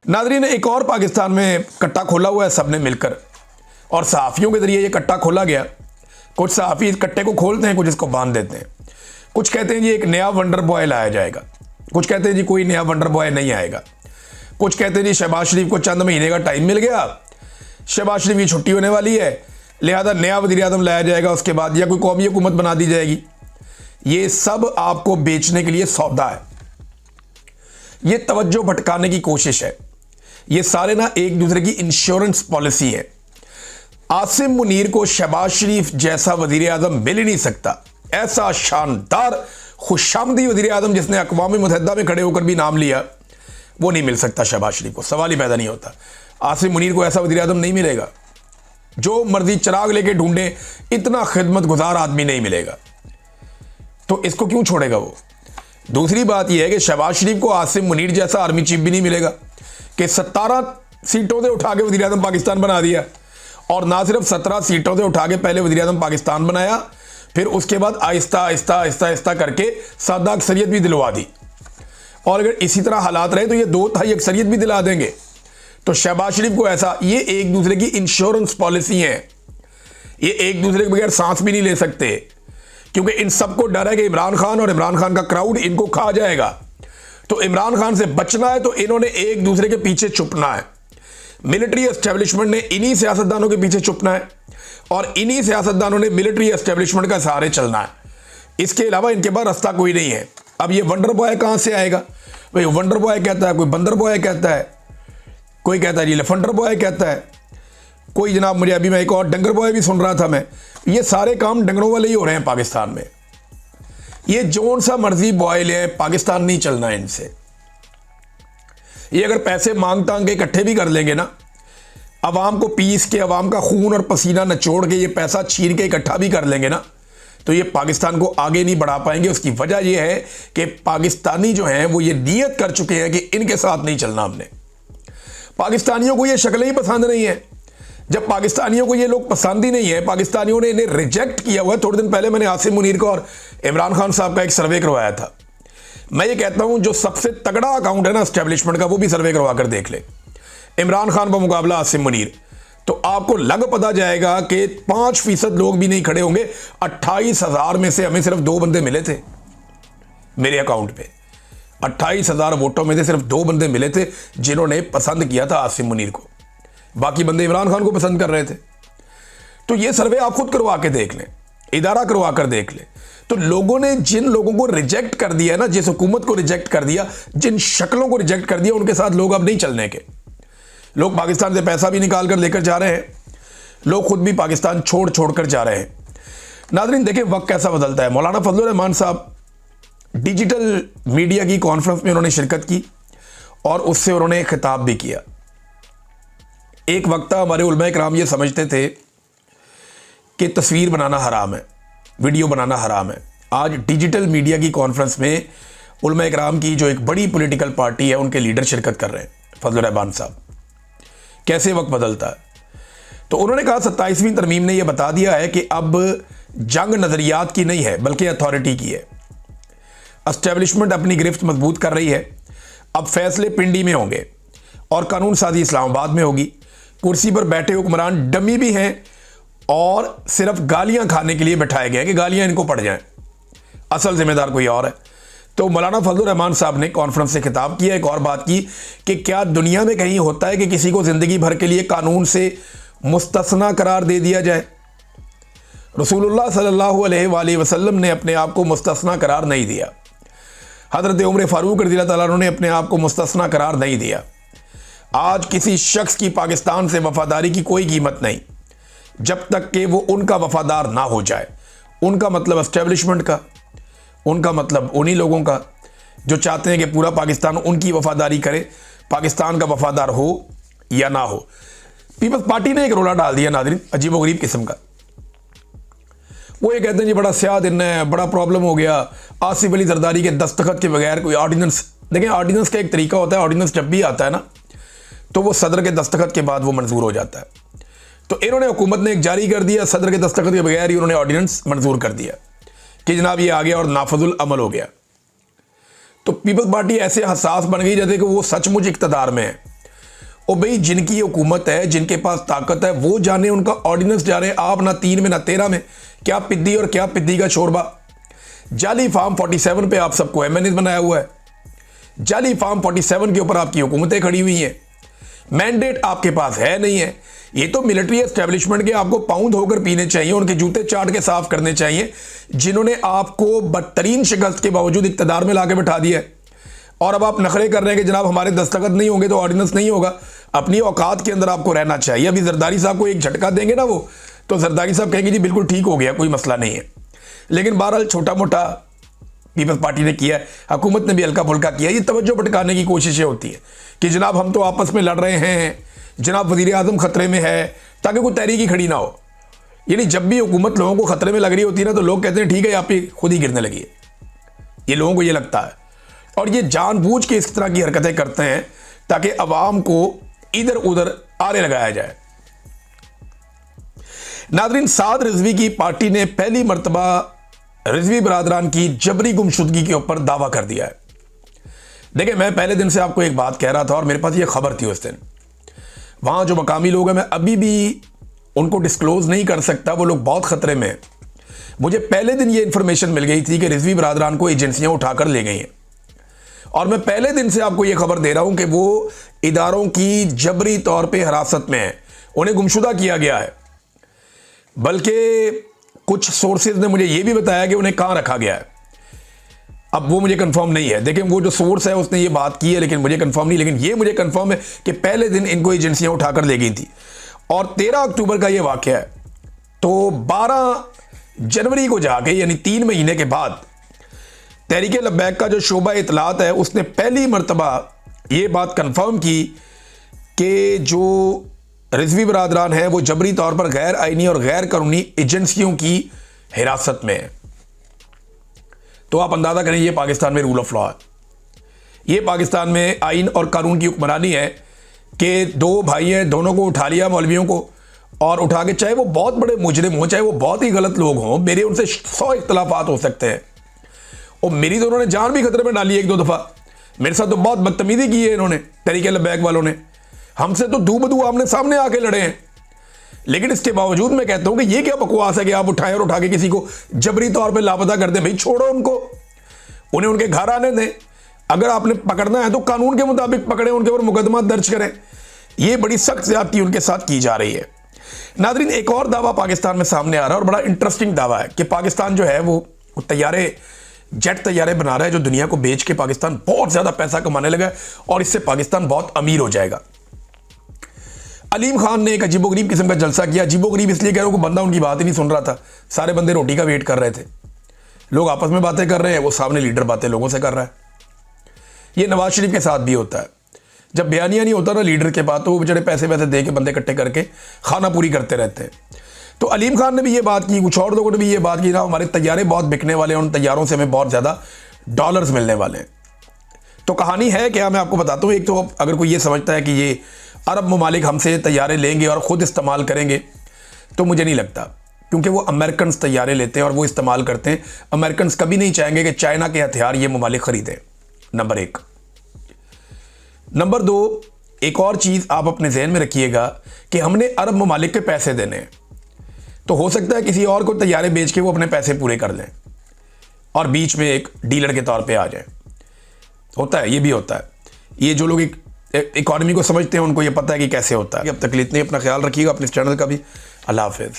नाज़रीन, एक और पाकिस्तान में कट्टा खोला हुआ है सबने मिलकर, और सहाफ़ियों के ज़रिए ये कट्टा खोला गया। कुछ सहाफ़ी इस कट्टे को खोलते हैं, कुछ इसको बांध देते हैं। कुछ कहते हैं जी एक नया वंडर बॉय लाया जाएगा, कुछ कहते हैं जी कोई नया वंडर बॉय नहीं आएगा, कुछ कहते हैं जी शहबाज शरीफ को चंद महीने का टाइम मिल गया, शहबाज शरीफ की छुट्टी होने वाली है, लिहाजा नया वज़ीर आज़म लाया जाएगा, उसके बाद या कोई कौमी हुकूमत बना दी जाएगी। ये सब आपको बेचने के लिए सौदा है, ये तवज्जो भटकाने की कोशिश है। ये सारे ना एक दूसरे की इंश्योरेंस पॉलिसी है। आसिम मुनीर को शहबाज शरीफ जैसा वज़ीर आज़म मिल ही नहीं सकता। ऐसा शानदार खुशामदी वज़ीर आज़म जिसने अक़वाम मुत्तहिदा में खड़े होकर भी नाम लिया, वो नहीं मिल सकता शहबाज शरीफ को, सवाल ही पैदा नहीं होता। आसिम मुनीर को ऐसा वज़ीर आज़म नहीं मिलेगा, जो मर्जी चिराग लेके ढूंढे इतना खिदमत गुजार आदमी नहीं मिलेगा, तो इसको क्यों छोड़ेगा वो। दूसरी बात यह है कि शहबाज शरीफ को आसिम मुनीर जैसा आर्मी चीफ भी नहीं मिलेगा कि 17 सीटों से उठा के वज़ीर आज़म पाकिस्तान बना दिया, और ना सिर्फ 17 सीटों से उठा के पहले वज़ीर आज़म पाकिस्तान बनाया, फिर उसके बाद आहिस्ता आहिस्ता आहिस्ता आहिस्ता करके सादा अक्सरियत भी दिलवा दी, और अगर इसी तरह हालात रहे तो ये 2/3 अक्सरियत भी दिला देंगे। तो शहबाज शरीफ को ऐसा, ये एक दूसरे की इंश्योरेंस पॉलिसी है, ये एक दूसरे के बगैर सांस भी नहीं ले सकते, क्योंकि इन सबको डर है कि इमरान खान और इमरान खान का क्राउड इनको खा जाएगा। तो इमरान खान से बचना है तो इन्होंने एक दूसरे के पीछे छुपना है। मिलिट्री एस्टेब्लिशमेंट ने इन्हीं सियासतदानों के पीछे छुपना है, और इन्हीं सियासतदानों ने मिलिट्री एस्टेब्लिशमेंट का सहारे चलना है। इसके अलावा इनके पास रास्ता कोई नहीं है। अब ये वंडर बॉय कहां से आएगा भाई? वंडर बॉय कहता है, कोई बंदर बॉय कहता है, कोई कहता है जी लफंडर बॉय कहता है, कोई जनाब मुझे अभी मैं एक और डंगर बॉय भी सुन रहा था मैं। ये सारे काम डंगरों वाले ही हो रहे हैं पाकिस्तान में। ये जोन सा मर्जी बॉय ले, पाकिस्तान नहीं चलना है इनसे। ये अगर पैसे मांग तांग के इकट्ठे भी कर लेंगे ना, अवाम को पीस के, अवाम का खून और पसीना निचोड़ के ये पैसा छीन के इकट्ठा भी कर लेंगे ना, तो ये पाकिस्तान को आगे नहीं बढ़ा पाएंगे। उसकी वजह यह है कि पाकिस्तानी जो हैं वो ये नियत कर चुके हैं कि इनके साथ नहीं चलना हमने। पाकिस्तानियों को ये शक्लें ही पसंद नहीं है। जब पाकिस्तानियों को ये लोग पसंद ही नहीं है, पाकिस्तानियों ने इन्हें रिजेक्ट किया हुआ है। थोड़े दिन पहले मैंने आसिम मुनीर को और इमरान खान साहब का एक सर्वे करवाया था। मैं ये कहता हूं जो सबसे तगड़ा अकाउंट है ना एस्टेब्लिशमेंट का, वो भी सर्वे करवा कर देख ले, इमरान खान का मुकाबला आसिम मुनीर, तो आपको लग पता जाएगा कि 5% लोग भी नहीं खड़े होंगे। 28,000 में से हमें सिर्फ 2 बंदे मिले थे मेरे अकाउंट पे। 28,000 वोटों में से सिर्फ 2 बंदे मिले थे जिन्होंने पसंद किया था आसिम मुनीर को, बाकी बंदे इमरान खान को पसंद कर रहे थे। तो ये सर्वे आप खुद करवा के देख लें, इदारा करवा कर देख लें। तो लोगों ने जिन लोगों को रिजेक्ट कर दिया ना, जिस हुकूमत को रिजेक्ट कर दिया, जिन शक्लों को रिजेक्ट कर दिया, उनके साथ लोग अब नहीं चलने के। लोग पाकिस्तान से पैसा भी निकाल कर लेकर जा रहे हैं, लोग खुद भी पाकिस्तान छोड़ छोड़ कर जा रहे हैं। नाज़रीन देखें वक्त कैसा बदलता है। मौलाना फजलुर रहमान साहब डिजिटल मीडिया की कॉन्फ्रेंस में उन्होंने शिरकत की और उससे उन्होंने खिताब भी किया। एक वक्त हमारे उलमा इकराम ये समझते थे कि तस्वीर बनाना हराम है, वीडियो बनाना हराम है। आज डिजिटल मीडिया की कॉन्फ्रेंस में उलमा इकराम की जो एक बड़ी पॉलिटिकल पार्टी है, उनके लीडर शिरकत कर रहे हैं, फजलुर रहमान साहब। कैसे वक्त बदलता है। तो उन्होंने कहा 27वीं तरमीम ने यह बता दिया है कि अब जंग नज़रियात की नहीं है बल्कि अथॉरिटी की है। एस्टेब्लिशमेंट अपनी गिरफ्त मजबूत कर रही है। अब फैसले पिंडी में होंगे और कानून साजी इस्लामाबाद में होगी। कुर्सी पर बैठे हुक्मरान डमी भी हैं और सिर्फ गालियां खाने के लिए बैठाए गए हैं कि गालियां इनको पड़ जाएं, असल जिम्मेदार कोई और है। तो मौलाना फजलुर रहमान साहब ने कॉन्फ्रेंस से खिताब किया, एक और बात की कि क्या दुनिया में कहीं होता है कि किसी को जिंदगी भर के लिए कानून से मुस्तस्ना करार दे दिया जाए? रसूलुल्लाह सल्लल्लाहु अलैहि वसल्लम ने अपने आप को मुस्तस्ना करार नहीं दिया। हज़रत उमर फारूक रज़ियल्लाहु ताला अन्हु ने अपने आप को मुस्तस्ना करार नहीं दिया। आज किसी शख्स की पाकिस्तान से वफादारी की कोई कीमत नहीं जब तक कि वो उनका वफादार ना हो जाए। उनका मतलब एस्टेब्लिशमेंट का, उनका मतलब उन्हीं लोगों का जो चाहते हैं कि पूरा पाकिस्तान उनकी वफादारी करे, पाकिस्तान का वफादार हो या ना हो। पीपल्स पार्टी ने एक रोला डाल दिया नाज़रीन, अजीबोगरीब किस्म का। वो ये कहते हैं जी बड़ा स्याह दिन है, बड़ा प्रॉब्लम हो गया, आसिफ अली जरदारी के दस्तखत के बगैर कोई ऑर्डिनेंस। देखें ऑर्डिनेंस का एक तरीका होता है, ऑर्डिनेंस जब भी आता है ना तो वो सदर के दस्तखत के बाद वो मंजूर हो जाता है। तो इन्होंने हुकूमत ने एक जारी कर दिया, सदर के दस्तखत के बगैर ही उन्होंने ऑर्डिनेंस मंजूर कर दिया कि जनाब ये आ गया और नाफजुल अमल हो गया। तो पीपल्स पार्टी ऐसे हसास बन गई जैसे कि वो सचमुच इक़्तिदार में है। और भाई जिनकी हुकूमत है, जिनके पास ताकत है, वो जाने, उनका ऑर्डिनेंस जाने। आप ना 3 में ना 13 में क्या पिद्दी और क्या पिद्दी का शोरबा। जाली फार्म 47 पे आप सबको एमएनए बनाया हुआ है। जाली फार्म 47 के ऊपर आपकी हुकूमतें खड़ी हुई हैं। मैंडेट आपके पास है नहीं है। ये तो मिलिट्री एस्टेब्लिशमेंट के आपको पाउंड होकर पीने चाहिए, उनके जूते चाट के साफ करने चाहिए, जिन्होंने आपको बदतरीन शिकस्त के बावजूद इक्तदार में लाके बैठा दिया है। और अब आप नखरे कर रहे हैं कि जनाब हमारे दस्तखत नहीं होंगे तो ऑर्डिनेंस नहीं होगा। अपनी औकात के अंदर आपको रहना चाहिए। अभी जरदारी साहब को एक झटका देंगे ना वो, तो जरदारी साहब कहेंगे जी बिल्कुल ठीक हो गया, कोई मसला नहीं है। लेकिन बहरहाल छोटा मोटा पीपल्स पार्टी ने किया है, हुकूमत ने भी हल्का फुल्का किया। ये तवज्जो भटकाने की कोशिशें होती है कि जनाब हम तो आपस में लड़ रहे हैं, जनाब वज़ीर आज़म खतरे में है, ताकि कोई तहरीकी खड़ी ना हो। यानी जब भी हुकूमत लोगों को खतरे में लग रही होती है ना, तो लोग कहते हैं ठीक है, आप ही खुद ही गिरने लगी है। ये लोगों को ये लगता है, और ये जानबूझ के इस तरह की हरकतें करते हैं ताकि अवाम को इधर उधर आरे लगाया जाए। नाज़रीन, साद रिजवी की पार्टी ने पहली मरतबा रिजवी बरादरान की जबरी गुमशुदगी के ऊपर दावा कर दिया है। देखिए, मैं पहले दिन से आपको एक बात कह रहा था और मेरे पास ये खबर थी उस दिन। वहां जो मकामी लोग हैं, मैं अभी भी उनको डिस्क्लोज नहीं कर सकता, वो लोग बहुत खतरे में हैं। मुझे पहले दिन ये इंफॉर्मेशन मिल गई थी कि रिजवी बरादरान को एजेंसियां उठाकर ले गई हैं, और मैं पहले दिन से आपको ये खबर दे रहा हूं कि वो इदारों की जबरी तौर पे हिरासत में है, उन्हें गुमशुदा किया गया है। बल्कि कुछ सोर्सेज ने मुझे ये भी बताया कि उन्हें कहां रखा गया है। अब वो मुझे कंफर्म नहीं है। देखिए, वो जो सोर्स है उसने ये बात की है, लेकिन मुझे कंफर्म नहीं। लेकिन ये मुझे कंफर्म है कि पहले दिन इनको एजेंसियां उठाकर ले गई थी, और 13 अक्टूबर का ये वाकया है। तो 12 जनवरी को जाके, यानी 3 महीने के बाद, तहरीक लब्बैक का जो शोबा इतलात है उसने पहली मरतबा ये बात कंफर्म की कि जो रिजवी बरादरान है वो जबरी तौर पर गैर आईनी और गैर कानूनी एजेंसियों की हिरासत में है। तो आप अंदाजा करें, ये पाकिस्तान में रूल ऑफ लॉ है। ये पाकिस्तान में आइन और कानून की हुक्मरानी है कि 2 भाई हैं, दोनों को उठा लिया, मौलवियों को, और उठा के, चाहे वो बहुत बड़े मुजरिम हो, चाहे वो बहुत ही गलत लोग हों, मेरे उनसे 100 इख्तलाफात हो सकते हैं, और मेरी तो उन्होंने जान भी खतरे में डाली 1-2 दफ़ा। मेरे साथ तो बहुत बदतमीजी की है इन्होंने, तहरीक लब्बैक वालों ने। हमसे तो दू बदू आमने सामने आके लड़े हैं। लेकिन इसके बावजूद मैं कहता हूं कि ये क्या बकवास है कि आप उठाएं और उठा के किसी को जबरी तौर पे लापता कर दें। भाई छोड़ो उनको, उन्हें उनके घर आने दें। अगर आपने पकड़ना है तो कानून के मुताबिक पकड़ें, उनके ऊपर मुकदमा दर्ज करें। ये बड़ी सख्त ज्यादती उनके साथ की जा रही है। नाज़रीन, एक और दावा पाकिस्तान में सामने आ रहा है, और बड़ा इंटरेस्टिंग दावा है कि पाकिस्तान जो है वो जेट तैयारे बना रहा है, जो दुनिया को बेच के पाकिस्तान बहुत ज्यादा पैसा कमाने लगा है, और इससे पाकिस्तान बहुत अमीर हो जाएगा। अलीम खान ने एक अजीबोगरीब किस्म का जलसा किया। अजीबोगरीब इसलिए कह रहा हूं कि बंदा उनकी बात ही नहीं सुन रहा था। सारे बंदे रोटी का वेट कर रहे थे, लोग आपस में बातें कर रहे हैं, वो सामने लीडर बातें लोगों से कर रहा है। ये नवाज शरीफ के साथ भी होता है। जब बयानिया नहीं होता ना लीडर के पास, तो वो बेचारे पैसे वैसे दे के बंदे इकट्ठे करके खाना पूरी करते रहते हैं। तो अलीम खान ने भी ये बात की, कुछ और लोगों ने भी ये बात की ना, हमारे तैयारे बहुत बिकने वाले हैं, उन तैयारों से हमें बहुत ज़्यादा डॉलर्स मिलने वाले हैं। तो कहानी है क्या, मैं आपको बताता हूँ। एक तो अगर कोई ये समझता है कि ये अरब ममालिक हमसे तैयारे लेंगे और ख़ुद इस्तेमाल करेंगे, तो मुझे नहीं लगता, क्योंकि वो अमेरिकन तैयारे लेते हैं और वो इस्तेमाल करते हैं। अमेरिकन कभी नहीं चाहेंगे कि चाइना के हथियार ये ममालिक खरीदें, नंबर 1। नंबर 2, एक और चीज़ आप अपने जहन में रखिएगा कि हमने अरब ममालिक के पैसे देने हैं, तो हो सकता है किसी और को तैयारे बेच के वो अपने पैसे पूरे कर लें और बीच में एक डीलर के तौर पे आ जाए। होता है, ये भी होता है। ये जो लोग इकॉनमी को समझते हैं उनको ये पता है कि कैसे होता है। अब तक इतने, अपना ख्याल रखिएगा, अपने चैनल का भी। अल्लाह हाफिज़।